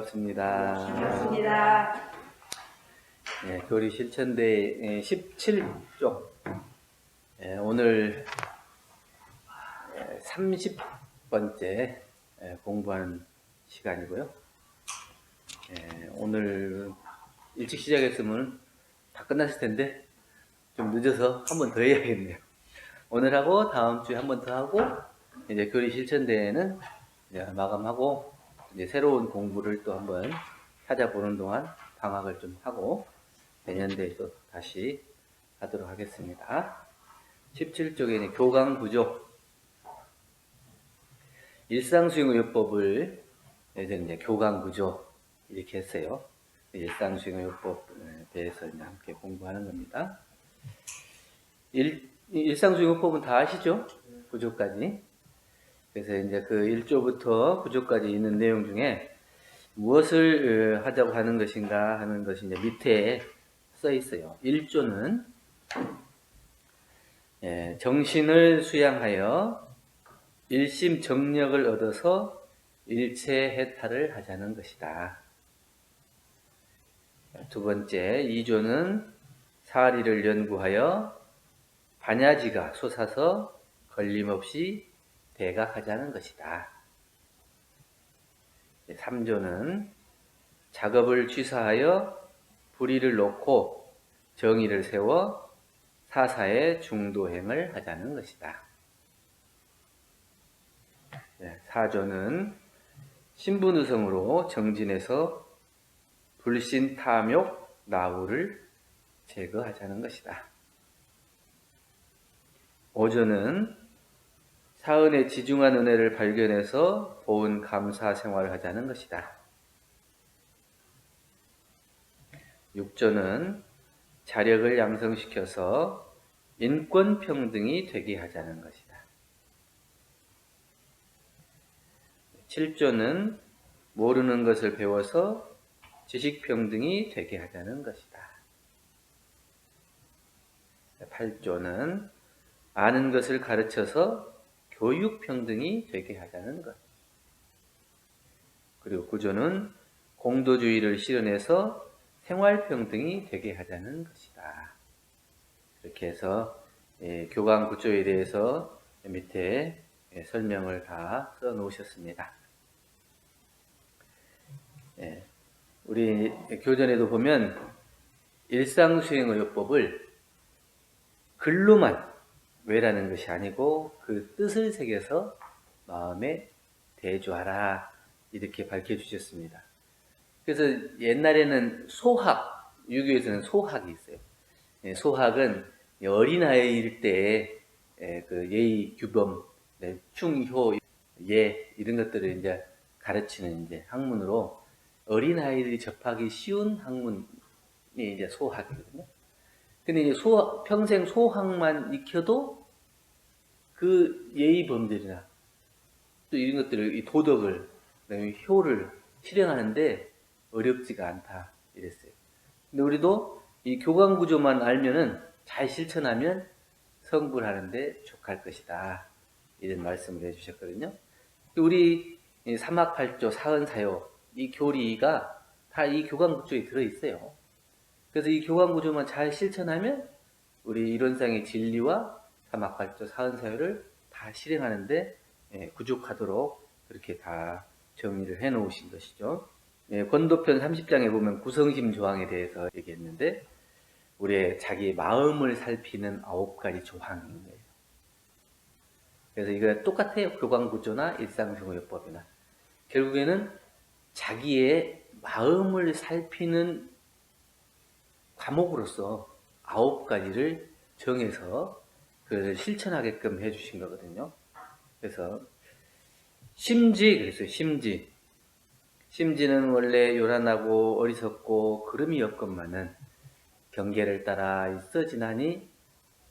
반갑습니다. 반갑습니다. 네, 교리 실천대 17쪽. 오늘 30번째 공부하는 시간이고요. 오늘 일찍 시작했으면 다 끝났을 텐데 좀 늦어서 한 번 더 해야겠네요. 오늘 하고 다음 주에 한 번 더 하고 이제 교리 실천대회는 이제 마감하고 이제 새로운 공부를 또 한번 찾아보는 동안 방학을 좀 하고 내년도에 또 다시 하도록 하겠습니다. 17쪽에는 교감 구조, 일상수행의요법을 예전에 이제 교감 구조 이렇게 했어요. 일상수행의요법에 대해서 이제 함께 공부하는 겁니다. 일상수행의요법은 다 아시죠? 구조까지. 그래서 이제 그 1조부터 9조까지 있는 내용 중에 무엇을 하자고 하는 것인가 하는 것이 이제 밑에 써 있어요. 1조는 정신을 수양하여 일심정력을 얻어서 일체해탈을 하자는 것이다. 두 번째, 2조는 사리를 연구하여 반야지가 솟아서 걸림없이 대각하자는 것이다. 3조는 작업을 취사하여 불의를 놓고 정의를 세워 사사의 중도행을 하자는 것이다. 4조는 신분의성으로 정진해서 불신, 탐욕, 나우를 제거하자는 것이다. 5조는 사은의 지중한 은혜를 발견해서 보은 감사 생활을 하자는 것이다. 6조는 자력을 양성시켜서 인권평등이 되게 하자는 것이다. 7조는 모르는 것을 배워서 지식평등이 되게 하자는 것이다. 8조는 아는 것을 가르쳐서 교육평등이 되게 하자는 것. 그리고 9조는 공도주의를 실현해서 생활평등이 되게 하자는 것이다. 이렇게 해서 교감 9조에 대해서 밑에 설명을 다 써 놓으셨습니다. 우리 교전에도 보면 일상수행의요법을 글로만 외라는 것이 아니고 그 뜻을 새겨서 마음에 대조하라 이렇게 밝혀주셨습니다. 그래서 옛날에는 소학, 유교에서는 소학이 있어요. 소학은 어린아이일 때 그 예의, 규범, 충효, 예 이런 것들을 이제 가르치는 이제 학문으로 어린아이들이 접하기 쉬운 학문이 이제 소학이거든요. 근데 이제 평생 소학만 익혀도 그 예의 범죄나 또 이런 것들을, 이 도덕을, 그다음에 효를 실행하는데 어렵지가 않다 이랬어요. 근데 우리도 이 교감 구조만 알면은 잘 실천하면 성불하는데 족할 것이다 이런 말씀을 해주셨거든요. 우리 삼학팔조 사은사요 이 교리가 다 이 교감 구조에 들어 있어요. 그래서 이 교감 구조만 잘 실천하면 우리 이론상의 진리와 삼학팔조 사은사요를 다 실행하는데 구족하도록 그렇게 다 정리를 해 놓으신 것이죠. 권도편 30장에 보면 구성심 조항에 대해서 얘기했는데 우리의 자기 마음을 살피는 9가지 조항인 거예요. 그래서 이거 똑같아요. 교감 구조나 일상생활요법이나 결국에는 자기의 마음을 살피는 과목으로서 9가지를 정해서 그것을 실천하게끔 해주신 거거든요. 그래서 심지 그랬어요. 심지는 원래 요란하고 어리석고 그름이 없건만은 경계를 따라 있어 지나니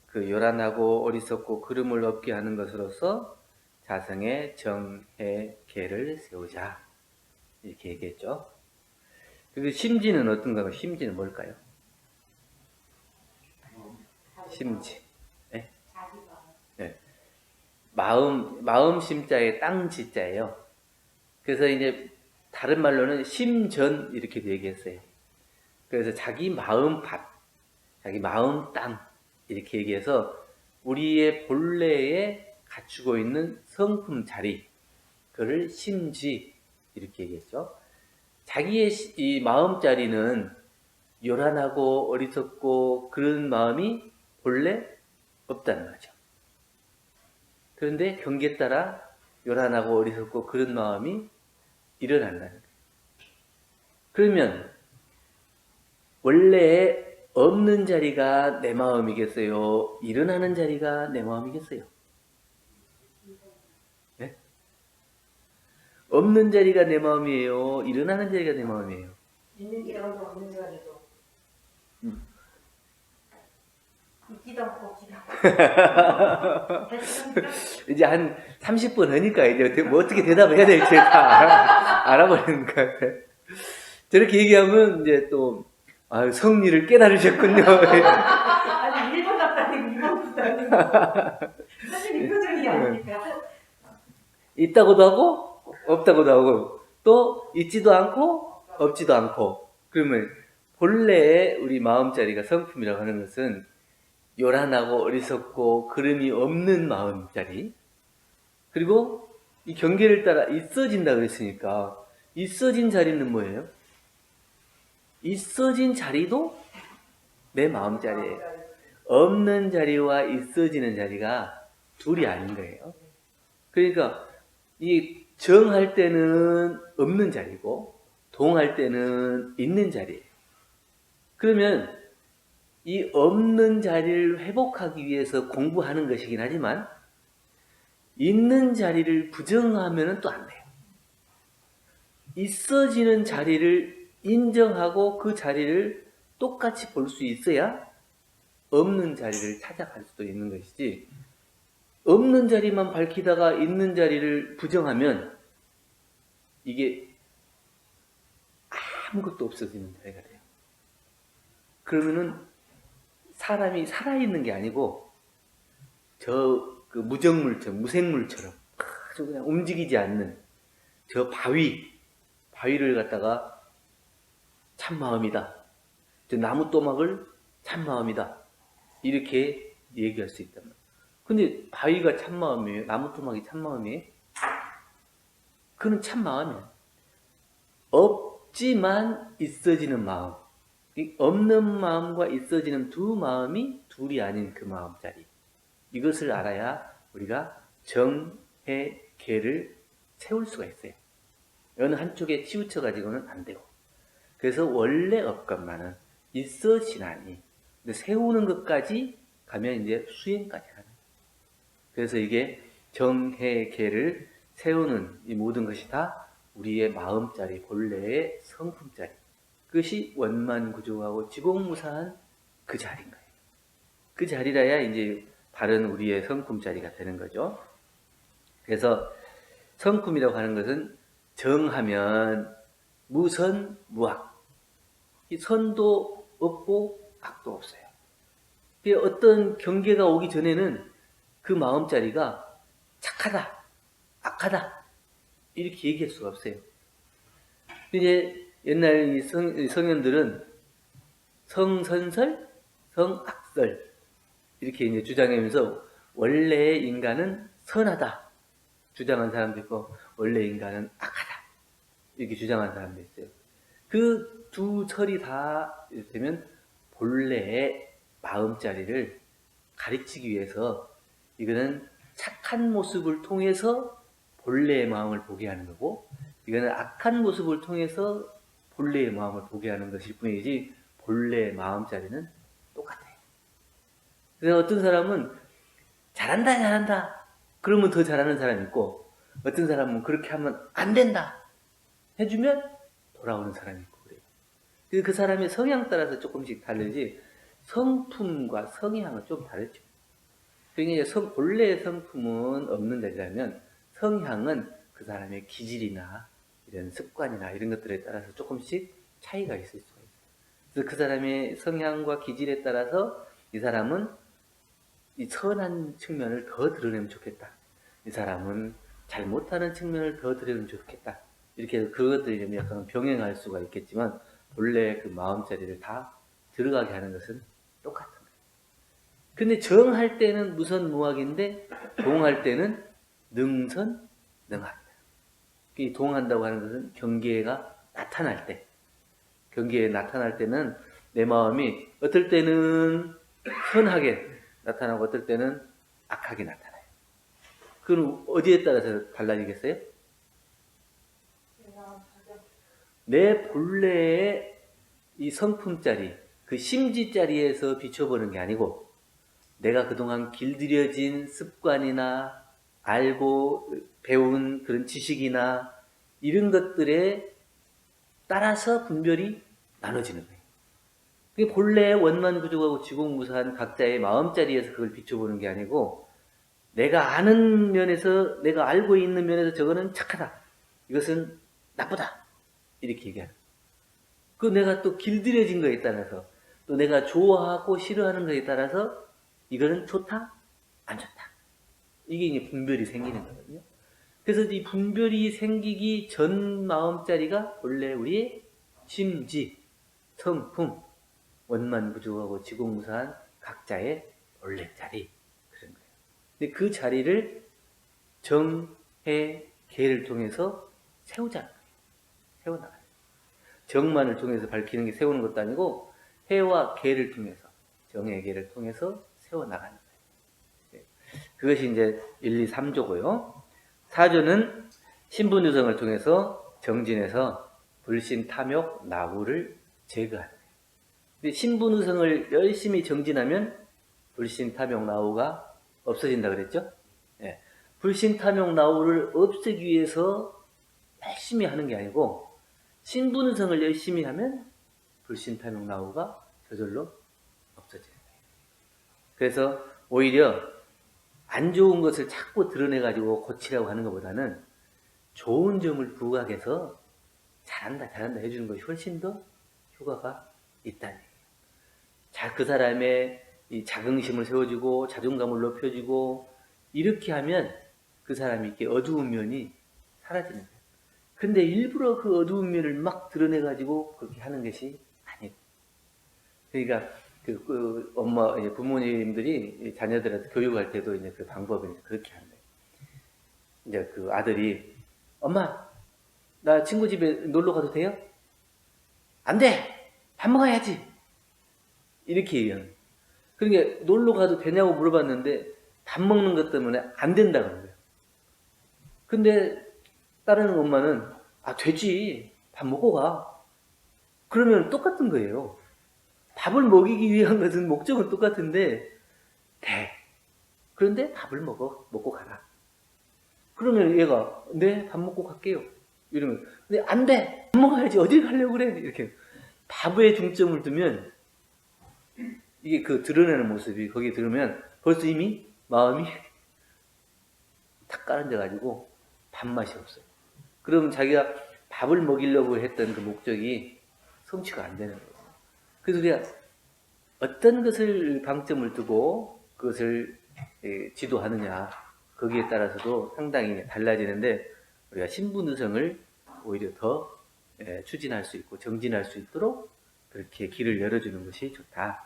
그 요란하고 어리석고 그름을 없게 하는 것으로서 자성의 정해 계를 세우자 이렇게 얘기했죠. 그 심지는 어떤가요? 심지는 뭘까요? 심지. 네? 네. 마음 심자에 땅 지자예요. 그래서 이제 다른 말로는 심전 이렇게도 얘기했어요. 그래서 자기 마음 밭, 자기 마음 땅 이렇게 얘기해서 우리의 본래에 갖추고 있는 성품 자리, 그를 심지 이렇게 얘기했죠. 자기의 이 마음 자리는 요란하고 어리석고 그런 마음이 본래 없다는 거죠. 그런데 경계에 따라 요란하고 어리석고 그런 마음이 일어난다는 거예요. 그러면 원래 없는 자리가 내 마음이겠어요? 일어나는 자리가 내 마음이겠어요? 네? 없는 자리가 내 마음이에요? 일어나는 자리가 내 마음이에요? 있는 자리도 없는 자리도 있지도 않고 없지도 않고 이제 한 30분 하니까 이제 뭐 어떻게 대답해야 될지 다 알아버리는 것 같아요. 저렇게 얘기하면 이제 또 성리를 깨달으셨군요. 아니 1번 답답하고 2번 답답하고 사실 이 표정이 아니니까 있다고도 하고 없다고도 하고 또 있지도 않고 없지도 않고. 그러면 본래 우리 마음자리가 성품이라고 하는 것은 요란하고 어리석고 그름이 없는 마음자리, 그리고 이 경계를 따라 있어진다 그랬으니까 있어진 자리는 뭐예요? 있어진 자리도 내 마음자리예요. 없는 자리와 있어지는 자리가 둘이 아닌 거예요. 그러니까 이 정할 때는 없는 자리고 동할 때는 있는 자리예요. 그러면 이 없는 자리를 회복하기 위해서 공부하는 것이긴 하지만 있는 자리를 부정하면 또 안 돼요. 있어지는 자리를 인정하고 그 자리를 똑같이 볼 수 있어야 없는 자리를 찾아갈 수도 있는 것이지, 없는 자리만 밝히다가 있는 자리를 부정하면 이게 아무것도 없어지는 자리가 돼요. 그러면은 사람이 살아있는 게 아니고 그 무정물처럼, 무생물처럼 아주 그냥 움직이지 않는 저 바위를 갖다가 참마음이다, 저 나무또막을 참마음이다, 이렇게 얘기할 수 있단 말이에요. 근데 바위가 참마음이에요? 나무토막이 참마음이에요? 그는 참마음이에요. 없지만 있어지는 마음, 없는 마음과 있어지는 두 마음이 둘이 아닌 그 마음자리, 이것을 알아야 우리가 정해계를 세울 수가 있어요. 어느 한쪽에 치우쳐 가지고는 안 되고. 그래서 원래 없건만은 있어지나니, 근데 세우는 것까지 가면 이제 수행까지 하는. 그래서 이게 정해계를 세우는 이 모든 것이 다 우리의 마음자리, 본래의 성품자리, 그것이 원만구조하고 지공무사한 그 자리인 거예요. 그 자리라야 이제 바른 우리의 성품자리가 되는 거죠. 그래서 성품이라고 하는 것은 정하면 무선 무악, 이 선도 없고 악도 없어요. 어떤 경계가 오기 전에는 그 마음자리가 착하다, 악하다 이렇게 얘기할 수가 없어요. 이제 옛날 이 성현들은 성선설, 성악설 이렇게 이제 주장하면서 원래 인간은 선하다 주장한 사람도 있고 원래 인간은 악하다 이렇게 주장한 사람도 있어요. 그 두 설이 다 이를테면 본래의 마음자리를 가르치기 위해서 이거는 착한 모습을 통해서 본래의 마음을 보게 하는 거고, 이거는 악한 모습을 통해서 본래의 마음을 보게 하는 것일 뿐이지 본래의 마음자리는 똑같아요. 그래서 어떤 사람은 잘한다 그러면 더 잘하는 사람이 있고, 어떤 사람은 그렇게 하면 안 된다 해주면 돌아오는 사람이 있고 그래요. 그 사람의 성향 따라서 조금씩 다르지 성품과 성향은 좀 다르죠. 그러니까 본래의 성품은 없는 자리라면 성향은 그 사람의 기질이나 이런 습관이나 이런 것들에 따라서 조금씩 차이가 있을 수가 있어요. 그래서 그 사람의 성향과 기질에 따라서 이 사람은 이 선한 측면을 더 드러내면 좋겠다, 이 사람은 잘못하는 측면을 더 드러내면 좋겠다, 이렇게 그것들이 좀 약간 병행할 수가 있겠지만 본래 그 마음자리를 다 들어가게 하는 것은 똑같은 거예요. 근데 정할 때는 무선무학인데 동할 때는 능선능학. 이 동한다고 하는 것은 경계가 나타날 때, 경계에 나타날 때는 내 마음이 어떨 때는 선하게 나타나고 어떨 때는 악하게 나타나요. 그럼 어디에 따라서 달라지겠어요? 내 본래의 이 성품짜리, 그 심지짜리에서 비춰보는 게 아니고 내가 그동안 길들여진 습관이나 알고 배운 그런 지식이나 이런 것들에 따라서 분별이 나눠지는 거예요. 그게 본래 원만부족하고 지공무사한 각자의 마음자리에서 그걸 비춰보는 게 아니고 내가 아는 면에서, 내가 알고 있는 면에서 저거는 착하다. 이것은 나쁘다. 이렇게 얘기하는 거예요. 그 내가 또 길들여진 거에 따라서 또 내가 좋아하고 싫어하는 거에 따라서 이거는 좋다, 안 좋다. 이게 이제 분별이 생기는 거거든요. 그래서 이 분별이 생기기 전 마음자리가 원래 우리의 심지, 성품, 원만부족하고 지공무사한 각자의 원래 자리 그런 거예요. 근데 그 자리를 정해 계를 통해서 세우자는 거예요. 세워나가요. 정만을 통해서 밝히는 게 세우는 것도 아니고 해와 계를 통해서 정해 계를 통해서 세워나가는 거예요. 그것이 이제 1, 2, 3조고요. 4조는 신분유성을 통해서 정진해서 불신, 탐욕, 나후를 제거하는 거예요. 근데 신분유성을 열심히 정진하면 불신, 탐욕, 나후가 없어진다 그랬죠? 예. 불신, 탐욕, 나후를 없애기 위해서 열심히 하는 게 아니고 신분유성을 열심히 하면 불신, 탐욕, 나후가 저절로 없어지는 거예요. 그래서 오히려 안 좋은 것을 자꾸 드러내가지고 고치려고 하는 것보다는 좋은 점을 부각해서 잘한다, 잘한다 해주는 것이 훨씬 더 효과가 있다는 얘기예요. 자, 그 사람의 이 자긍심을 세워주고 자존감을 높여주고 이렇게 하면 그 사람이 이렇게 어두운 면이 사라지는 거예요. 근데 일부러 그 어두운 면을 막 드러내가지고 그렇게 하는 것이 아니고. 그러니까 그 엄마, 부모님들이 자녀들한테 교육할 때도 이제 그 방법을 그렇게 하는 거예요. 이제 그 아들이 엄마, 나 친구 집에 놀러 가도 돼요? 안 돼! 밥 먹어야지! 이렇게 얘기하는 거예요. 그러니까 놀러 가도 되냐고 물어봤는데 밥 먹는 것 때문에 안 된다는 거예요. 근데 다른 엄마는 아 되지. 밥 먹고 가. 그러면 똑같은 거예요. 밥을 먹이기 위한 것은 목적은 똑같은데 돼. 그런데 밥을 먹고 가라. 그러면 얘가 네, 밥 먹고 갈게요. 이러면 근데 안 돼. 밥 먹어야지. 어딜 가려고 그래. 이렇게 밥에 중점을 두면 이게 그 드러내는 모습이 거기에 들으면 벌써 이미 마음이 탁 깔아앉아가지고 밥맛이 없어요. 그러면 자기가 밥을 먹이려고 했던 그 목적이 성취가 안 되는 거예요. 그래서 그냥 어떤 것을 방점을 두고 그것을 지도하느냐 거기에 따라서도 상당히 달라지는데 우리가 신분의성을 오히려 더 추진할 수 있고 정진할 수 있도록 그렇게 길을 열어주는 것이 좋다.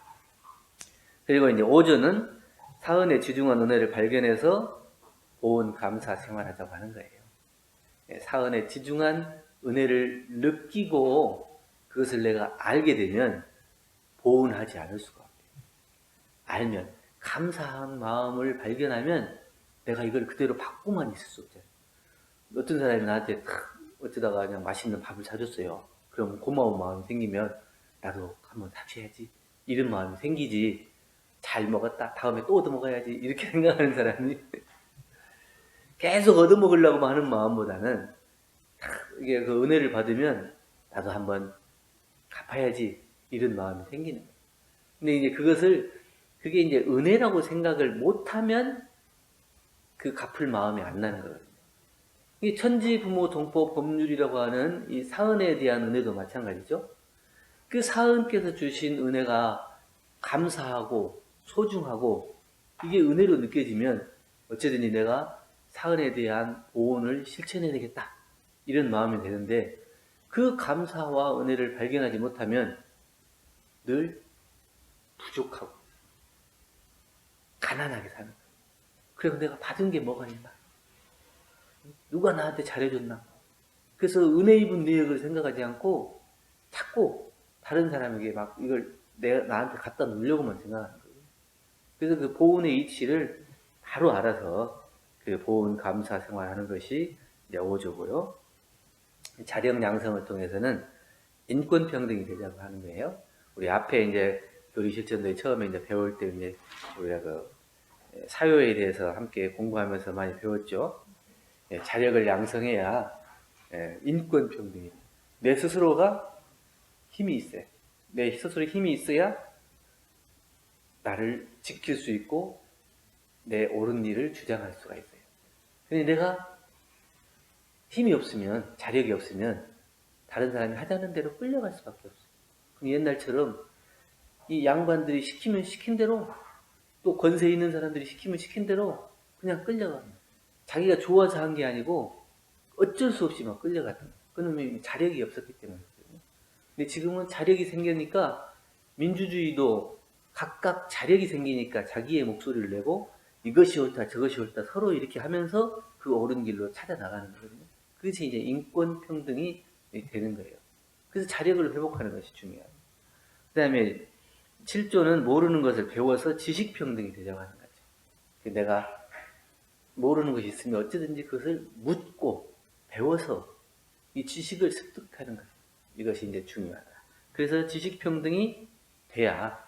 그리고 이제 5조는 사은에 지중한 은혜를 발견해서 보온 감사 생활하자고 하는 거예요. 사은에 지중한 은혜를 느끼고 그것을 내가 알게 되면 보온하지 않을 수가 없어요. 알면 감사한 마음을 발견하면 내가 이걸 그대로 받고만 있을 수 없잖아요. 어떤 사람이 나한테 어쩌다가 그냥 맛있는 밥을 사줬어요. 그럼 고마운 마음이 생기면 나도 한번 탑시해야지 이런 마음이 생기지. 잘 먹었다 다음에 또 얻어먹어야지 이렇게 생각하는 사람이 계속 얻어먹으려고 하는 마음보다는 이게 그 은혜를 받으면 나도 한번 갚아야지 이런 마음이 생기는 거예요. 근데 이제 그게 이제 은혜라고 생각을 못하면 그 갚을 마음이 안 나는 거거든요. 이 천지 부모 동법 법률이라고 하는 이 사은에 대한 은혜도 마찬가지죠. 그 사은께서 주신 은혜가 감사하고 소중하고 이게 은혜로 느껴지면 어쨌든 내가 사은에 대한 보온을 실천해야 되겠다 이런 마음이 되는데 그 감사와 은혜를 발견하지 못하면 늘 부족하고 가난하게 사는 거예요. 그래서 내가 받은 게 뭐가 있나? 누가 나한테 잘해줬나? 그래서 은혜 입은 내역을 생각하지 않고 자꾸 다른 사람에게 막 이걸 나한테 갖다 놓으려고만 생각하는 거예요. 그래서 그 보온의 이치를 바로 알아서 그 보온 감사 생활하는 것이 이제 5조고요. 자력 양성을 통해서는 인권평등이 되자고 하는 거예요. 우리 앞에 이제 교리 실천도에 처음에 이제 배울 때 이제 우리가 그 사회에 대해서 함께 공부하면서 많이 배웠죠. 자력을 양성해야 인권평등이. 내 스스로가 힘이 있어요. 내 스스로 힘이 있어야 나를 지킬 수 있고 내 옳은 일을 주장할 수가 있어요. 근데 내가 힘이 없으면, 자력이 없으면 다른 사람이 하자는 대로 끌려갈 수밖에 없어요. 그럼 옛날처럼 이 양반들이 시키면 시킨 대로, 또 권세 있는 사람들이 시키면 시킨 대로 그냥 끌려갑니다. 자기가 좋아서 한 게 아니고 어쩔 수 없이 막 끌려갔던 거예요. 그러면 자력이 없었기 때문이거든요. 근데 지금은 자력이 생기니까 민주주의도 각각 자력이 생기니까 자기의 목소리를 내고 이것이 옳다 저것이 옳다 서로 이렇게 하면서 그 옳은 길로 찾아 나가는 거거든요. 그것이 이제 인권 평등이 되는 거예요. 그래서 자력을 회복하는 것이 중요해요. 그 다음에 7조는 모르는 것을 배워서 지식 평등이 되자고 하는 거죠. 내가 모르는 것이 있으면 어찌든지 그것을 묻고 배워서 이 지식을 습득하는 것. 이것이 이제 중요하다. 그래서 지식 평등이 돼야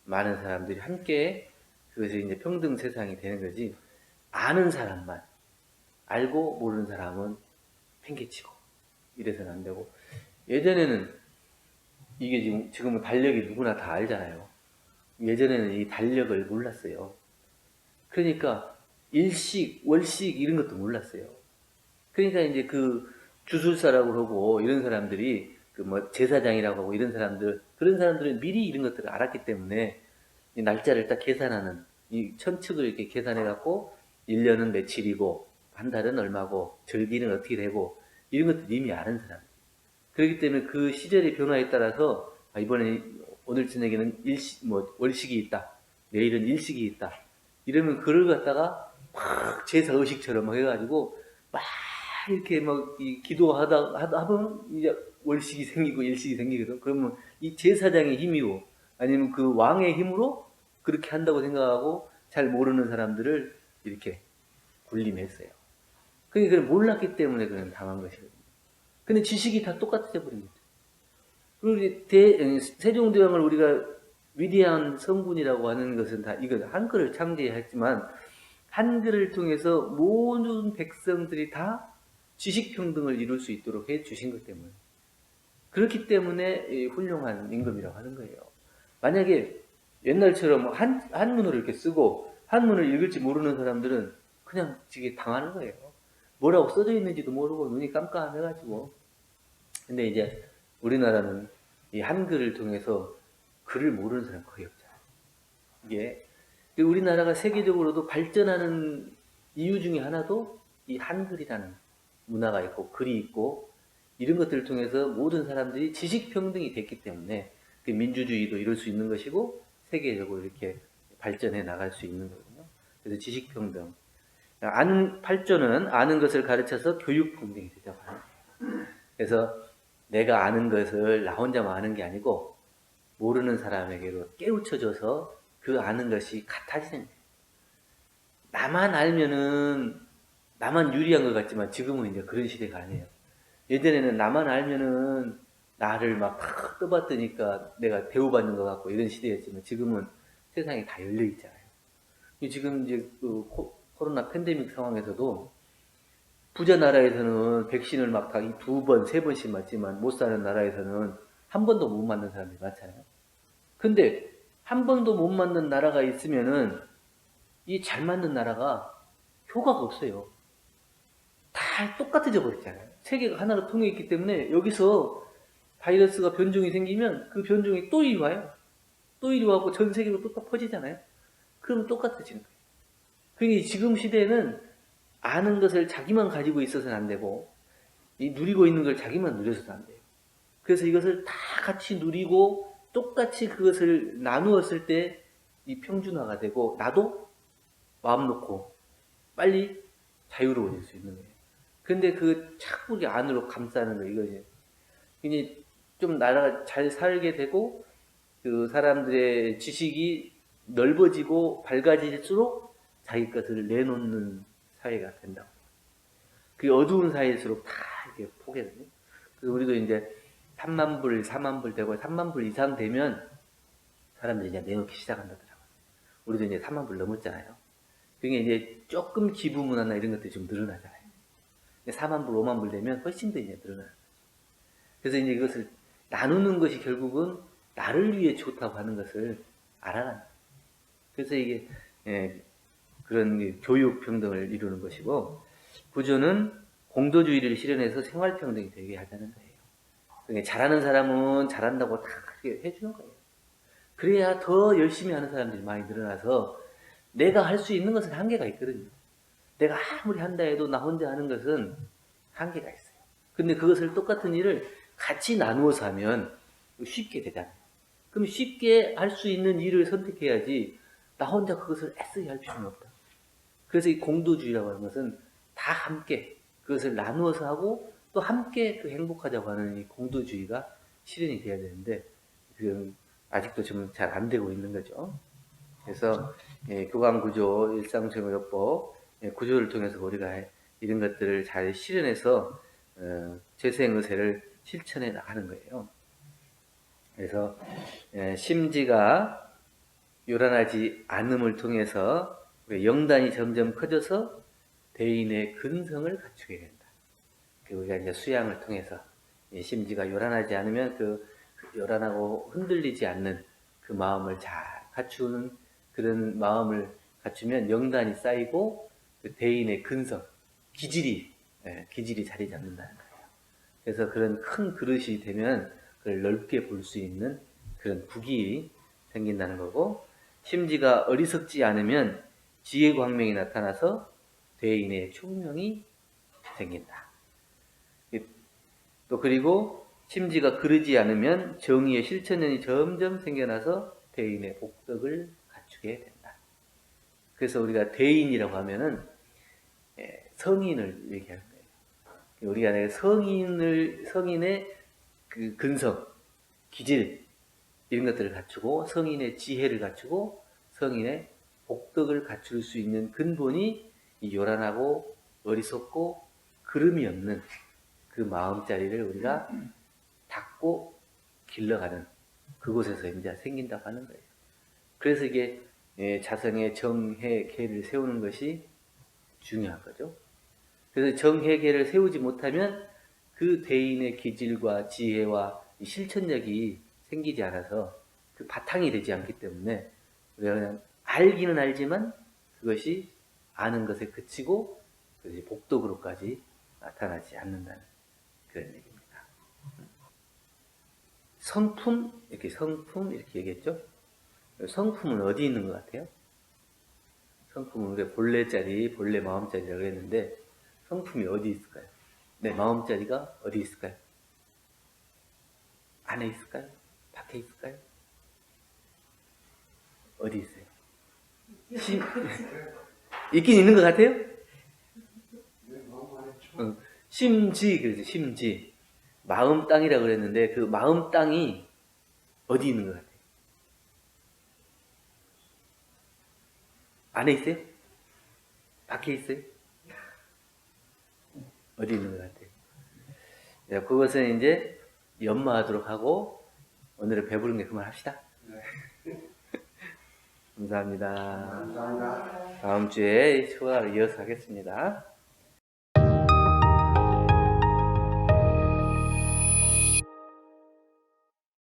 많은 사람들이 함께 그것이 이제 평등 세상이 되는 거지. 아는 사람만 알고 모르는 사람은 팽개치고 이래서는 안 되고. 예전에는 이게 지금은 달력이 누구나 다 알잖아요. 예전에는 이 달력을 몰랐어요. 그러니까 일식, 월식 이런 것도 몰랐어요. 그러니까 이제 그 주술사라고 그러고 이런 사람들이 그 뭐 제사장이라고 하고 이런 사람들, 그런 사람들은 미리 이런 것들을 알았기 때문에 이 날짜를 딱 계산하는, 이 천축을 이렇게 계산해 갖고 1년은 며칠이고 한 달은 얼마고 절기는 어떻게 되고 이런 것들 이미 아는 사람. 그렇기 때문에 그 시절의 변화에 따라서 이번에 오늘 저녁에는 월식이 있다, 내일은 일식이 있다, 이러면 그걸 갖다가 막 제사 의식처럼 막 해가지고 막 이렇게 막 기도하다 이제 월식이 생기고 일식이 생기거든. 그러면 이 제사장의 힘이고 아니면 그 왕의 힘으로 그렇게 한다고 생각하고 잘 모르는 사람들을 이렇게 군림했어요. 그러니까 그걸 몰랐기 때문에 그런 당한 것이거든요. 근데 지식이 다 똑같아져 버린 거죠. 그리고 세종대왕을 우리가 위대한 성군이라고 하는 것은 다 이거 한글을 창제했지만 한글을 통해서 모든 백성들이 다 지식평등을 이룰 수 있도록 해주신 것 때문에, 그렇기 때문에 훌륭한 임금이라고 하는 거예요. 만약에 옛날처럼 한문을 이렇게 쓰고 한문을 읽을지 모르는 사람들은 그냥 지게 당하는 거예요. 뭐라고 써져 있는지도 모르고 눈이 깜깜해가지고. 근데 이제 우리나라는 이 한글을 통해서 글을 모르는 사람 거의 없잖아요. 이게 우리나라가 세계적으로도 발전하는 이유 중에 하나도 이 한글이라는 문화가 있고 글이 있고 이런 것들을 통해서 모든 사람들이 지식평등이 됐기 때문에 그 민주주의도 이룰 수 있는 것이고 세계적으로 이렇게 발전해 나갈 수 있는 거거든요. 그래서 지식평등. 8조는 아는 것을 가르쳐서 교육평등이 되자고 합니다. 그래서 내가 아는 것을 나 혼자만 아는 게 아니고 모르는 사람에게로 깨우쳐줘서 그 아는 것이 같아지는 거예요. 나만 알면은 나만 유리한 것 같지만 지금은 이제 그런 시대가 아니에요. 예전에는 나만 알면은 나를 막 떠받드니까 내가 대우받는 것 같고 이런 시대였지만 지금은 세상이 다 열려 있잖아요. 지금 이제 그 코로나 팬데믹 상황에서도 부자 나라에서는 백신을 막 다 2번, 3번씩 맞지만 못 사는 나라에서는 한 번도 못 맞는 사람들이 많잖아요. 근데 한 번도 못 맞는 나라가 있으면은 이 잘 맞는 나라가 효과가 없어요. 다 똑같아져 버리잖아요. 세계가 하나로 통해 있기 때문에 여기서 바이러스가 변종이 생기면 그 변종이 또 이리 와요. 또 이리 와고 전 세계로 또 퍼지잖아요. 그러면 똑같아지는 거예요. 그러니 지금 시대에는 아는 것을 자기만 가지고 있어서는 안 되고 이 누리고 있는 걸 자기만 누려서도 안 돼요. 그래서 이것을 다 같이 누리고 똑같이 그것을 나누었을 때 이 평준화가 되고 나도 마음 놓고 빨리 자유로워질 수 있는 거예요. 근데 그 자꾸 이게 안으로 감싸는 거 이거지. 이제 좀 나라가 잘 살게 되고 그 사람들의 지식이 넓어지고 밝아질수록 자기 것을 내놓는 사회가 된다고. 그 어두운 사회일수록 다 이렇게 포개거든요. 그래서 우리도 이제 3만 불, 4만 불 되고 3만 불 이상 되면 사람들이 이제 내놓기 시작한다더라고요. 우리도 이제 3만 불 넘었잖아요. 그게 이제 조금 기부 문화나 이런 것들이 좀 늘어나잖아요. 4만 불, 5만 불 되면 훨씬 더 이제 늘어나요. 그래서 이제 이것을 나누는 것이 결국은 나를 위해 좋다고 하는 것을 알아가는 거예요. 그래서 이게 그런 교육 평등을 이루는 것이고 구조는 공도주의를 실현해서 생활평등이 되게 하자는 거예요. 그러니까 잘하는 사람은 잘한다고 다 해주는 거예요. 그래야 더 열심히 하는 사람들이 많이 늘어나서 내가 할 수 있는 것은 한계가 있거든요. 내가 아무리 한다 해도 나 혼자 하는 것은 한계가 있어요. 근데 그것을 똑같은 일을 같이 나누어서 하면 쉽게 되잖아요. 그럼 쉽게 할 수 있는 일을 선택해야지 나 혼자 그것을 애쓰게 할 필요는 없다. 그래서 이 공도주의라고 하는 것은 다 함께 그것을 나누어서 하고 또 함께 그 행복하자고 하는 이 공도주의가 실현이 돼야 되는데 지금 아직도 좀 잘 안 되고 있는 거죠. 그래서 교감구조, 일상생활요법 구조를 통해서 우리가 이런 것들을 잘 실현해서 재생의세를 실천해 나가는 거예요. 그래서 심지가 요란하지 않음을 통해서 영단이 점점 커져서 대인의 근성을 갖추게 된다. 우리가 이제 수양을 통해서 심지가 요란하지 않으면 그 요란하고 흔들리지 않는 그 마음을 잘 갖추는 그런 마음을 갖추면 영단이 쌓이고 그 대인의 근성, 기질이 자리 잡는다는 거예요. 그래서 그런 큰 그릇이 되면 그걸 넓게 볼 수 있는 그런 국이 생긴다는 거고 심지가 어리석지 않으면 지혜 광명이 나타나서 대인의 총명이 생긴다. 또 그리고 심지가 그러지 않으면 정의의 실천연이 점점 생겨나서 대인의 복덕을 갖추게 된다. 그래서 우리가 대인이라고 하면은 성인을 얘기하는 거예요. 우리가 성인의 그 근성, 기질 이런 것들을 갖추고 성인의 지혜를 갖추고 성인의 복덕을 갖출 수 있는 근본이 이 요란하고 어리석고 그름이 없는 그 마음자리를 우리가 닦고 길러가는 그곳에서 이제 생긴다고 하는 거예요. 그래서 이게 자성의 정해 계를 세우는 것이 중요한 거죠. 그래서 정해 계를 세우지 못하면 그 대인의 기질과 지혜와 실천력이 생기지 않아서 그 바탕이 되지 않기 때문에 우리가 그냥 알기는 알지만 그것이 아는 것에 그치고 그것이 복덕으로까지 나타나지 않는다는 그런 얘기입니다. 성품 이렇게 얘기했죠. 성품은 어디 있는 것 같아요? 성품은 우리가 본래자리, 본래 마음자리라고 했는데 성품이 어디 있을까요? 내 마음자리가 어디 있을까요? 안에 있을까요? 밖에 있을까요? 어디 있어요? 있긴 있는 것 같아요? 심지, 그래서 심지. 마음 땅이라고 그랬는데 그 마음 땅이 어디 있는 것 같아요? 안에 있어요? 밖에 있어요? 어디 있는 것 같아요? 네, 그것은 이제 연마하도록 하고 오늘은 배부른 게 그만합시다. 감사합니다. 감사합니다. 다음 주에 수화를 이어서 하겠습니다.